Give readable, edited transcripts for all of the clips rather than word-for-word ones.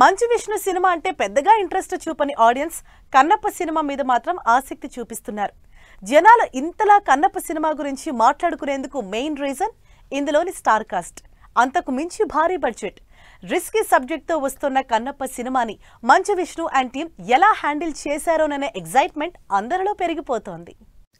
Manchu Vishnu cinema అంటే పెద్దగా interest చూపని ఆడియన్స్ కన్నప్ప సినిమా మీద మాత్రం ఆసక్తి చూపిస్తున్నారు. జనాలు ఇంతలా కన్నప్ప సినిమా గురించి మాట్లాడుకునేందుకు మెయిన్ రీజన్ ఇందులోని స్టార్ కాస్ట్. అంతకు మించి భారీ బడ్జెట్, రిస్కీ సబ్జెక్ట్ తో వస్తున్న కన్నప్ప సినిమాని మంచు విష్ణు అండ్ టీం ఎలా హ్యాండిల్ చేశారోననే ఎక్సైట్మెంట్ అందరిలో పెరిగిపోతోంది.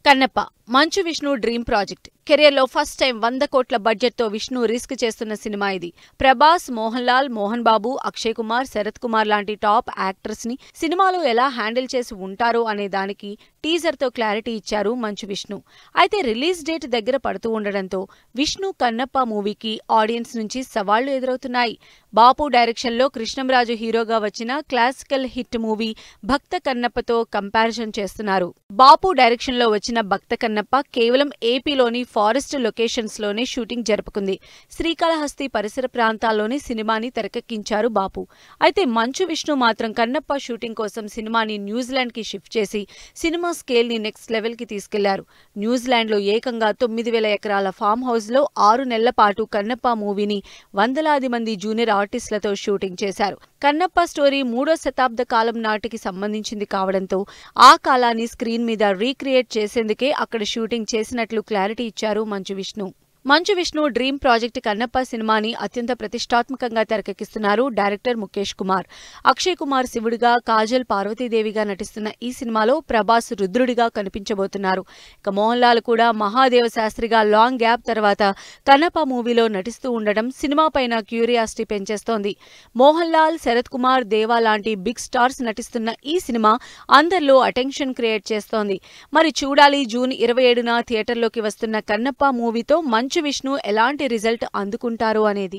Kannappa Manchu Vishnu dream project. కెరియర్లో ఫస్ట్ టైం 100 కోట్ల బడ్జెట్తో విష్ణు రిస్క్ చేస్తున్న సినిమా ఇది. ప్రభాస్, మోహన్ లాల్, మోహన్ బాబు, అక్షయ్ కుమార్, శరత్ కుమార్ లాంటి టాప్ యాక్టర్స్ ని సినిమాలో ఎలా హ్యాండిల్ చేసి ఉంటారో అనే దానికి టీజర్తో క్లారిటీ ఇచ్చారు మంచు విష్ణు. అయితే రిలీజ్ డేట్ దగ్గర పడుతూ ఉండడంతో విష్ణు కన్నప్ప మూవీకి ఆడియన్స్ నుంచి సవాళ్లు ఎదురవుతున్నాయి. బాపు డైరెక్షన్లో కృష్ణంరాజు హీరోగా వచ్చిన క్లాసికల్ హిట్ మూవీ భక్త కన్నప్పతో కంపారిజన్ చేస్తున్నారు. బాపు డైరెక్షన్లో వచ్చిన భక్త కన్నప్ప కేవలం ఏపీలోని ఫారెస్ట్ లొకేషన్స్ లోనే షూటింగ్ జరుపుకుంది. శ్రీకాళహస్తి పరిసర ప్రాంతాల్లోనే సినిమాని తెరకెక్కించారు బాపు. అయితే మంచు విష్ణు మాత్రం కన్నప్ప షూటింగ్ కోసం సినిమాని న్యూజిలాండ్ కి షిఫ్ట్ చేసి సినిమా స్కేల్ ని నెక్స్ట్ లెవెల్ కి తీసుకెళ్లారు. న్యూజిలాండ్ లో ఏకంగా 9,000 ఎకరాల ఫామ్ హౌస్ లో 6 నెలల పాటు కన్నప్ప మూవీని వందలాది మంది జూనియర్ ఆర్టిస్టులతో షూటింగ్ చేశారు. కన్నప్ప స్టోరీ 3వ శతాబ్ద కాలం నాటికి సంబంధించింది కావడంతో ఆ కాలాన్ని స్క్రీన్ మీద రీక్రియేట్ చేసేందుకే అక్కడ షూటింగ్ చేసినట్లు క్లారిటీ ఇచ్చారు మంచు విష్ణు. మంచు విష్ణు డ్రీమ్ ప్రాజెక్ట్ కన్నప్ప సినిమాని అత్యంత ప్రతిష్టాత్మకంగా తెరకెక్కిస్తున్నారు డైరెక్టర్ ముఖేష్ కుమార్. అక్షయ్ కుమార్ శివుడిగా, కాజల్ పార్వతీదేవిగా నటిస్తున్న ఈ సినిమాలో ప్రభాస్ రుద్రుడిగా కనిపించబోతున్నారు. ఇక మోహన్ లాల్ కూడా మహాదేవ శాస్త్రిగా లాంగ్ గ్యాప్ తర్వాత కన్నప్ప మూవీలో నటిస్తూ ఉండడం సినిమా పైన క్యూరియాసిటీ పెంచేస్తోంది. మోహన్ లాల్, శరత్ కుమార్, దేవా లాంటి బిగ్ స్టార్స్ నటిస్తున్న ఈ సినిమా అందరిలో అటెన్షన్ క్రియేట్ చేస్తోంది. మరి చూడాలి, జూన్ 27న థియేటర్లోకి వస్తున్న కన్నప్ప మూవీతో మంచు విష్ణు ఎలాంటి రిజల్ట్ అందుకుంటారో అనేది.